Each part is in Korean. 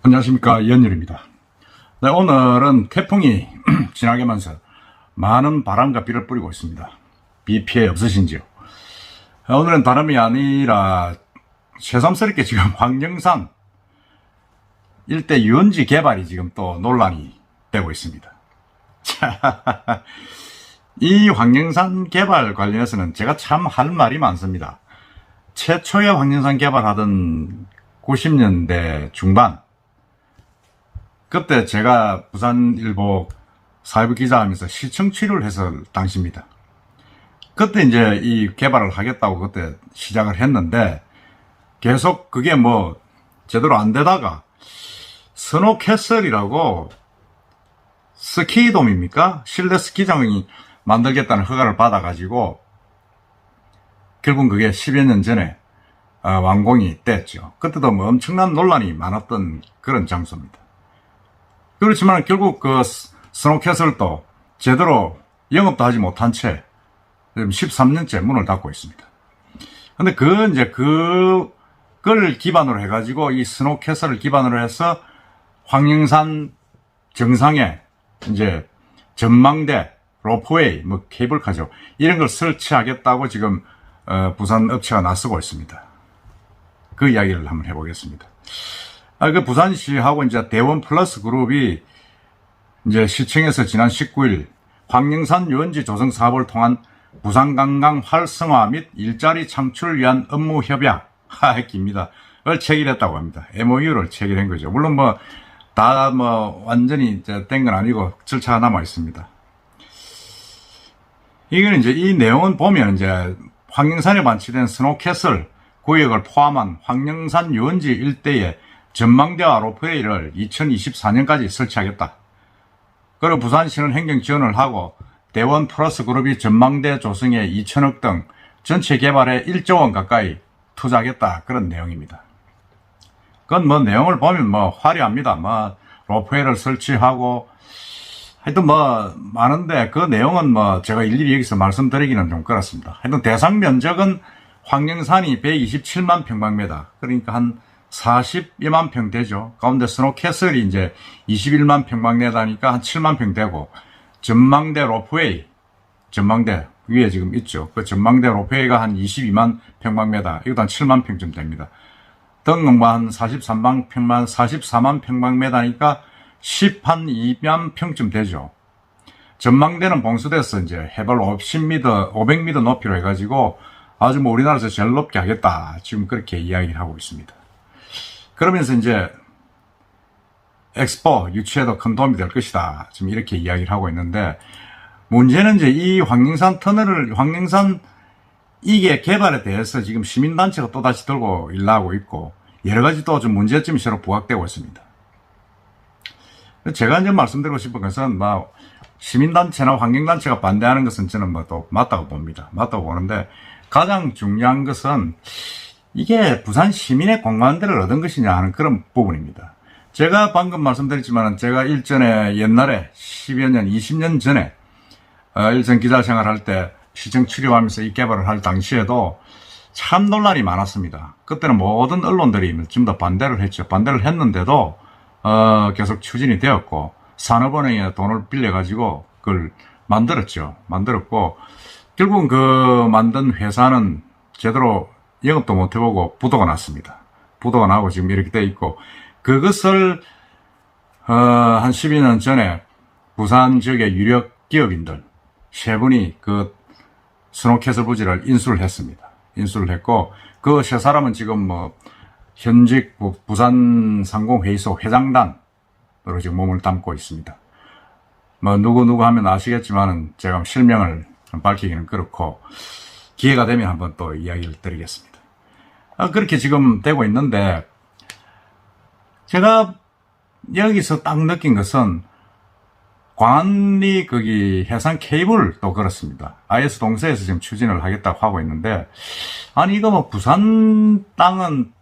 안녕하십니까, 이현열입니다. 네, 오늘은 태풍이 지나가면서 많은 바람과 비를 뿌리고 있습니다. 비 피해 없으신지요? 오늘은 다름이 아니라 새삼스럽게 지금 황령산 일대 유원지 개발이 지금 또 논란이 되고 있습니다. 이 황령산 개발 관련해서는 제가 참 할 말이 많습니다. 최초의 황령산 개발하던 90년대 중반, 그때 제가 부산일보 사회부 기자하면서 시청 취재를 해서 당시입니다. 그때 이제 이 개발을 하겠다고 그때 시작을 했는데 계속 그게 뭐 제대로 안 되다가 스노캐슬이라고 스키돔입니까? 실내 스키장이 만들겠다는 허가를 받아가지고 결국 그게 10여 년 전에 완공이 됐죠. 그때도 뭐 엄청난 논란이 많았던 그런 장소입니다. 그렇지만 결국 그 스노캐슬도 제대로 영업도 하지 못한 채 13년째 문을 닫고 있습니다. 근데 그걸 기반으로 해가지고 이 스노캐슬을 기반으로 해서 황령산 정상에 이제 전망대, 로프웨이, 뭐 케이블카죠. 이런 걸 설치하겠다고 지금 부산 업체가 나서고 있습니다. 그 이야기를 한번 해보겠습니다. 그 부산시하고 이제 대원 플러스 그룹이 이제 시청에서 지난 19일 황령산 유원지 조성 사업을 통한 부산관광 활성화 및 일자리 창출을 위한 업무 협약입니다. 을 체결했다고 합니다. MOU를 체결한 거죠. 물론 다 완전히 된 건 아니고 절차가 남아 있습니다. 이거는 이제 이 내용은 보면 이제 황령산에 반치된 스노캐슬 구역을 포함한 황령산 유원지 일대에 전망대와 로프웨이를 2024년까지 설치하겠다. 그리고 부산시는 행정 지원을 하고 대원 플러스 그룹이 전망대 조성에 2천억 등 전체 개발에 1조 원 가까이 투자하겠다. 그런 내용입니다. 그건 내용을 보면 화려합니다. 로프웨이를 설치하고 하여튼 많은데 그 내용은 제가 일일이 여기서 말씀드리기는 좀 그렇습니다. 하여튼 대상 면적은 황령산이 127만 평방미터. 그러니까 한 40여만 평 되죠. 가운데 스노캐슬이 이제 21만 평방미터니까 한 7만 평 되고, 전망대 로프웨이, 전망대 위에 지금 있죠. 그 전망대 로프웨이가 한 22만 평방미터, 이것도 한 7만 평쯤 됩니다. 등은 한 44만 평방미터니까 12만 평쯤 되죠. 전망대는 봉수돼서 이제 해발 500m 높이로 해가지고 아주 우리나라에서 제일 높게 하겠다. 지금 그렇게 이야기를 하고 있습니다. 그러면서 이제 엑스포 유치에도 큰 도움이 될 것이다. 지금 이렇게 이야기를 하고 있는데, 문제는 이제 이 황령산 이게 개발에 대해서 지금 시민단체가 또다시 들고 일나가고 있고, 여러 가지 또 좀 문제점이 서로 부각되고 있습니다. 제가 이제 말씀드리고 싶은 것은, 시민단체나 환경단체가 반대하는 것은 저는 또 맞다고 봅니다. 맞다고 보는데, 가장 중요한 것은 이게 부산 시민의 공감대를 얻은 것이냐 하는 그런 부분입니다. 제가 방금 말씀드렸지만 제가 일전에 옛날에 10여 년, 20년 전에 일전 기자 생활할 때 시청 출입하면서 이 개발을 할 당시에도 참 논란이 많았습니다. 그때는 모든 언론들이 전부 다 반대를 했죠. 반대를 했는데도 계속 추진이 되었고, 산업은행에 돈을 빌려가지고 그걸 만들었고, 결국은 그 만든 회사는 제대로 영업도 못 해보고 부도가 났습니다. 부도가 나고 지금 이렇게 돼 있고, 그것을 한 12년 전에 부산 지역의 유력 기업인들 세 분이 그 스노캐슬 부지를 인수를 했습니다. 인수를 했고, 그 세 사람은 지금 현직 부산 상공회의소 회장단으로 지금 몸을 담고 있습니다. 누구 하면 아시겠지만은 제가 실명을 밝히기는 그렇고, 기회가 되면 한번 또 이야기를 드리겠습니다. 그렇게 지금 되고 있는데, 제가 여기서 딱 느낀 것은 광안리 거기 해상 케이블도 그렇습니다. IS 동서에서 지금 추진을 하겠다고 하고 있는데, 아니 이거 부산 땅은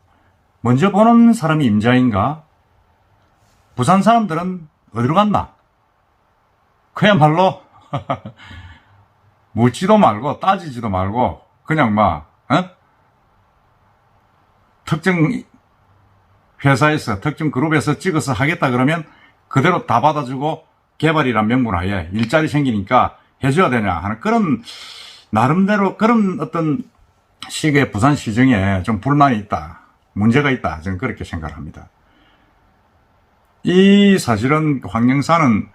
먼저 보는 사람이 임자인가? 부산 사람들은 어디로 갔나? 그야말로 묻지도 말고 따지지도 말고 그냥 특정 회사에서 특정 그룹에서 찍어서 하겠다 그러면 그대로 다 받아주고 개발이란 명분 하에 일자리 생기니까 해줘야 되냐 하는 그런 나름대로 그런 어떤 식의 부산 시정에 좀 불만이 있다. 문제가 있다. 저는 그렇게 생각합니다. 이 사실은 황령사는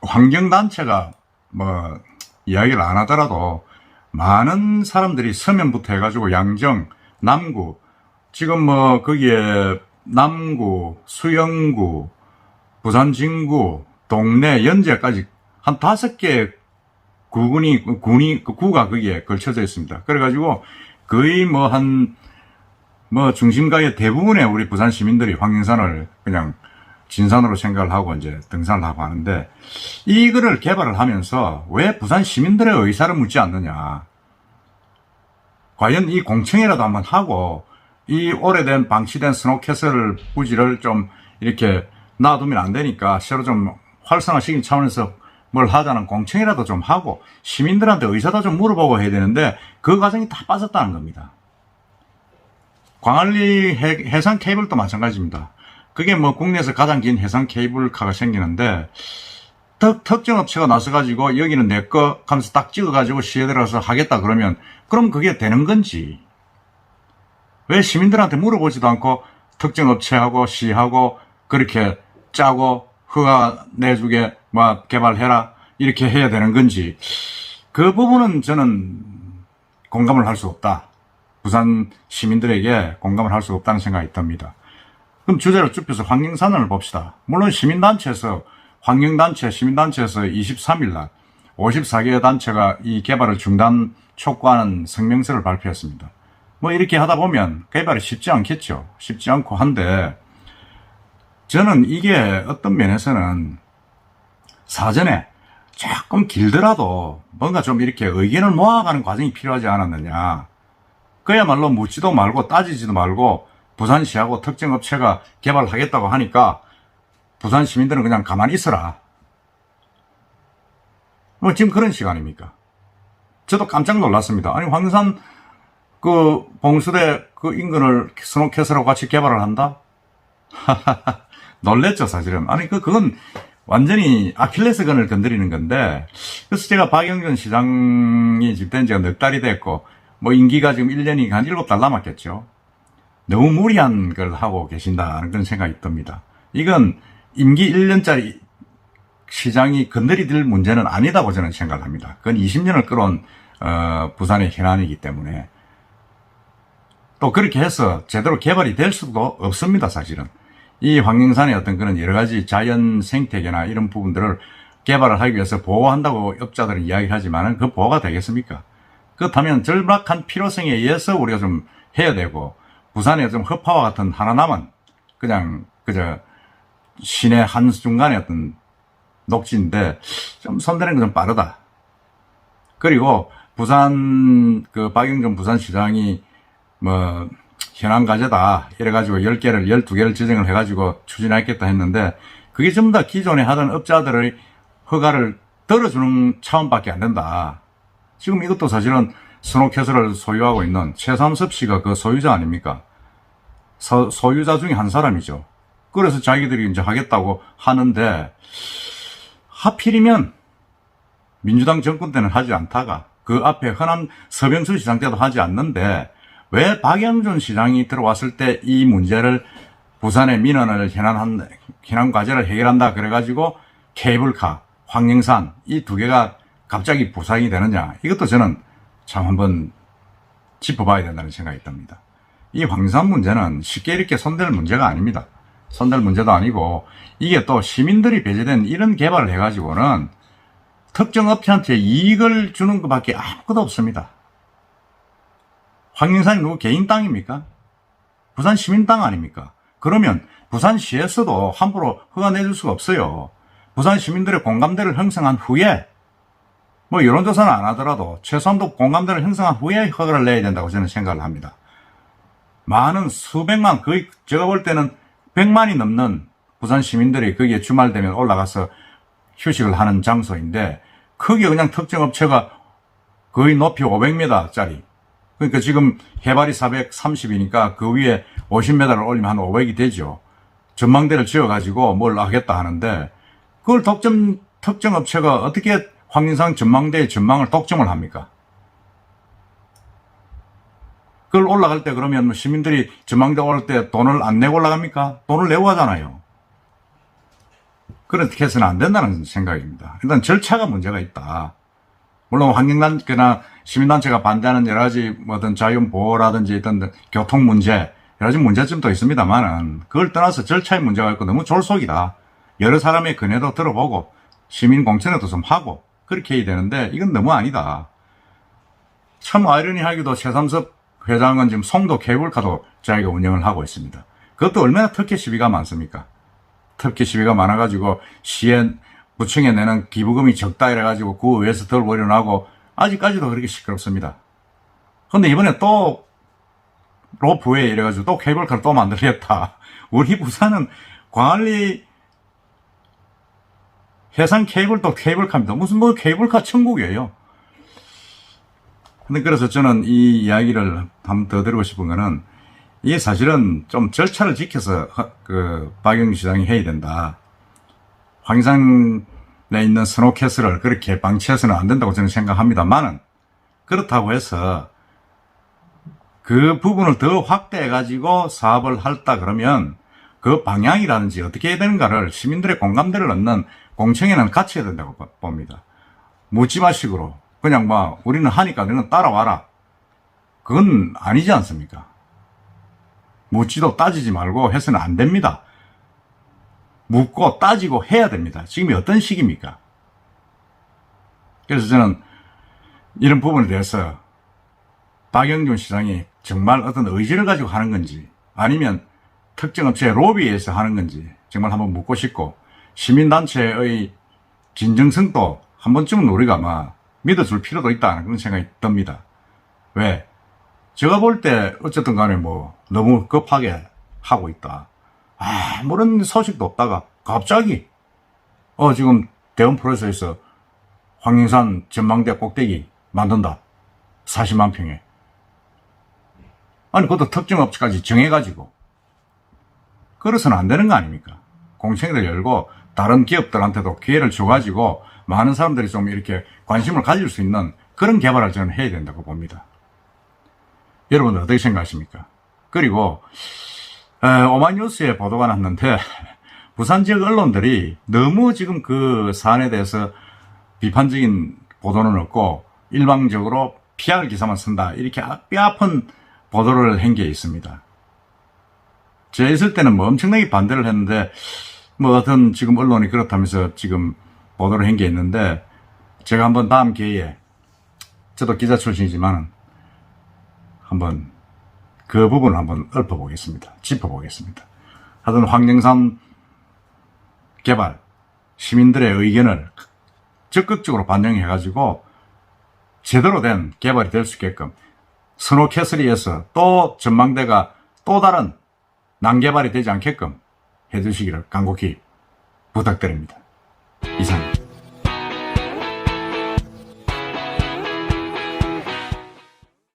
환경단체가 뭐 이야기를 안 하더라도 많은 사람들이 서면부터 해가지고 양정, 남구, 지금 뭐 거기에 남구, 수영구, 부산 진구, 동네, 연제까지 한 5개 구가 거기에 걸쳐져 있습니다. 그래가지고 거의 뭐 중심가의 대부분의 우리 부산 시민들이 황령산을 그냥 진산으로 생각을 하고 이제 등산을 하고 하는데 이거를 개발을 하면서 왜 부산 시민들의 의사를 묻지 않느냐. 과연 이 공청회라도 한번 하고 이 오래된 방치된 스노우캐슬 부지를 좀 이렇게 놔두면 안 되니까 새로 좀 활성화시킨 차원에서 뭘 하자는 공청회라도 좀 하고 시민들한테 의사도 좀 물어보고 해야 되는데 그 과정이 다 빠졌다는 겁니다. 광안리 해상 케이블도 마찬가지입니다. 그게 뭐 국내에서 가장 긴 해상 케이블카가 생기는데 특정 업체가 나서가지고 여기는 내 거 하면서 딱 찍어가지고 시에 들어가서 하겠다 그러면 그럼 그게 되는 건지 왜 시민들한테 물어보지도 않고 특정 업체하고 시하고 그렇게 짜고 허가 내주게 뭐 개발해라 이렇게 해야 되는 건지 그 부분은 저는 공감을 할 수 없다. 부산 시민들에게 공감을 할 수 없다는 생각이 듭니다. 그럼 주제를 좁혀서 황령산을 봅시다. 물론 시민단체에서 환경단체, 시민단체에서 23일 날 54개 단체가 이 개발을 중단 촉구하는 성명서를 발표했습니다. 뭐 이렇게 하다 보면 개발이 쉽지 않겠죠. 쉽지 않고 한데 저는 이게 어떤 면에서는 사전에 조금 길더라도 뭔가 좀 이렇게 의견을 모아가는 과정이 필요하지 않았느냐. 그야말로 묻지도 말고 따지지도 말고 부산시하고 특정 업체가 개발하겠다고 하니까 부산 시민들은 그냥 가만히 있어라. 뭐 지금 그런 시간입니까? 저도 깜짝 놀랐습니다. 아니 황산 그 봉수대 그 인근을 스노우캐슬하고 같이 개발을 한다? 놀랬죠 사실은. 아니 그건 완전히 아킬레스건을 건드리는 건데 그래서 제가 박영준 시장이 집된 지가 넉 달이 됐고 뭐 임기가 지금 1년이 한 7달 남았겠죠. 너무 무리한 걸 하고 계신다는 그런 생각이 듭니다. 이건 임기 1년짜리 시장이 건드리들 문제는 아니다고 저는 생각을 합니다. 그건 20년을 끌어온 부산의 현안이기 때문에 또 그렇게 해서 제대로 개발이 될 수도 없습니다. 사실은 이 황령산의 어떤 그런 여러 가지 자연 생태계나 이런 부분들을 개발을 하기 위해서 보호한다고 업자들은 이야기를 하지만 그 보호가 되겠습니까? 그렇다면 절박한 필요성에 의해서 우리가 좀 해야 되고 부산의 좀 허파와 같은 하나 남은 그냥 그저 시내 한중간의 어떤 녹지인데 좀 손대는 건 좀 빠르다. 그리고 부산 그 박영준 부산시장이 뭐 현안 과제다 이래가지고 10개를 12개를 지정을 해가지고 추진하겠다 했는데 그게 전부 다 기존에 하던 업자들의 허가를 들어주는 차원밖에 안 된다. 지금 이것도 사실은 스노우캐슬을 소유하고 있는 최삼섭 씨가 그 소유자 아닙니까? 소유자 중에 한 사람이죠. 그래서 자기들이 이제 하겠다고 하는데 하필이면 민주당 정권 때는 하지 않다가 그 앞에 흔한 서병수 시장 때도 하지 않는데 왜 박영준 시장이 들어왔을 때 이 문제를 부산의 민원을 현안 과제를 해결한다 그래가지고 케이블카, 황령산 이 두 개가 갑자기 부상이 되느냐 이것도 저는 참 한번 짚어봐야 된다는 생각이 듭니다. 이 황령산 문제는 쉽게 이렇게 손댈 문제가 아닙니다. 손댈 문제도 아니고 이게 또 시민들이 배제된 이런 개발을 해가지고는 특정 업체한테 이익을 주는 것밖에 아무것도 없습니다. 황령산이 누구 개인 땅입니까? 부산 시민 땅 아닙니까? 그러면 부산시에서도 함부로 허가 내줄 수가 없어요. 부산 시민들의 공감대를 형성한 후에 뭐 여론조사는 안 하더라도 최소한도 공감대를 형성한 후에 허가를 내야 된다고 저는 생각을 합니다. 많은 수백만 거의 제가 볼 때는 100만이 넘는 부산 시민들이 거기에 주말 되면 올라가서 휴식을 하는 장소인데 거기에 그냥 특정 업체가 거의 높이 500m짜리 그러니까 지금 해발이 430이니까 그 위에 50m를 올리면 한 500이 되죠. 전망대를 지어가지고 뭘 하겠다 하는데 그걸 특정 업체가 어떻게 황인산 전망대의 전망을 독점을 합니까? 그걸 올라갈 때 그러면 뭐 시민들이 전망대 올라갈 때 돈을 안 내고 올라갑니까? 돈을 내고 하잖아요. 그렇게 해서는 안 된다는 생각입니다. 일단 절차가 문제가 있다. 물론 환경단체나 시민단체가 반대하는 여러 가지 어떤 자연보호라든지 어떤 교통 문제, 여러 가지 문제점도 있습니다만은 그걸 떠나서 절차의 문제가 있고 너무 졸속이다. 여러 사람의 견해도 들어보고 시민 공천회도 좀 하고 그렇게 해야 되는데 이건 너무 아니다. 참 아이러니하게도 최삼섭 회장은 지금 송도 케이블카도 자기가 운영을 하고 있습니다. 그것도 얼마나 특혜 시비가 많습니까? 특혜 시비가 많아가지고 시에 구청에 내는 기부금이 적다 이래가지고 그 위에서 덜 벌여나고 아직까지도 그렇게 시끄럽습니다. 근데 이번에 또 로프웨이 이래가지고 또 케이블카를 또 만들겠다. 우리 부산은 광안리 해상 케이블도 케이블카입니다. 무슨 뭐 케이블카 천국이에요. 근데 그래서 저는 이 이야기를 한 번 더 드리고 싶은 거는 이게 사실은 좀 절차를 지켜서 박영규 시장이 해야 된다. 황산에 있는 스노캐슬을 그렇게 방치해서는 안 된다고 저는 생각합니다만은 그렇다고 해서 그 부분을 더 확대해가지고 사업을 할다 그러면 그 방향이라든지 어떻게 해야 되는가를 시민들의 공감대를 얻는 공청회는 같이 해야 된다고 봅니다. 묻지마식으로 그냥 뭐 우리는 하니까 너는 따라와라. 그건 아니지 않습니까? 묻지도 따지지 말고 해서는 안 됩니다. 묻고 따지고 해야 됩니다. 지금이 어떤 시기입니까? 그래서 저는 이런 부분에 대해서 박영준 시장이 정말 어떤 의지를 가지고 하는 건지 아니면 특정 업체의 로비에서 하는 건지 정말 한번 묻고 싶고 시민단체의 진정성도 한 번쯤은 우리가 아마 믿어줄 필요도 있다는 그런 생각이 듭니다. 왜? 제가 볼 때 어쨌든 간에 뭐 너무 급하게 하고 있다. 아무런 소식도 없다가 갑자기 지금 대원 프로젝트에서 황인산 전망대 꼭대기 만든다. 40만 평에. 아니 그것도 특정 업체까지 정해가지고 그래서는 안 되는 거 아닙니까? 공청회를 열고 다른 기업들한테도 기회를 줘가지고 많은 사람들이 좀 이렇게 관심을 가질 수 있는 그런 개발을 저는 해야 된다고 봅니다. 여러분들 어떻게 생각하십니까? 그리고 오마이뉴스에 보도가 났는데 부산 지역 언론들이 너무 지금 그 사안에 대해서 비판적인 보도는 없고 일방적으로 PR 기사만 쓴다 이렇게 뼈아픈 보도를 한 게 있습니다. 제가 있을 때는 뭐 엄청나게 반대를 했는데 뭐 어떤 지금 언론이 그렇다면서 지금 보도를 한 게 있는데 제가 한번 다음 기회에 저도 기자 출신이지만 한번 그 부분을 한번 읊어보겠습니다. 짚어보겠습니다. 하여튼 황령산 개발 시민들의 의견을 적극적으로 반영해가지고 제대로 된 개발이 될 수 있게끔 스노캐슬리에서 또 전망대가 또 다른 난개발이 되지 않게끔 해주시기를 간곡히 부탁드립니다. 이상입니다.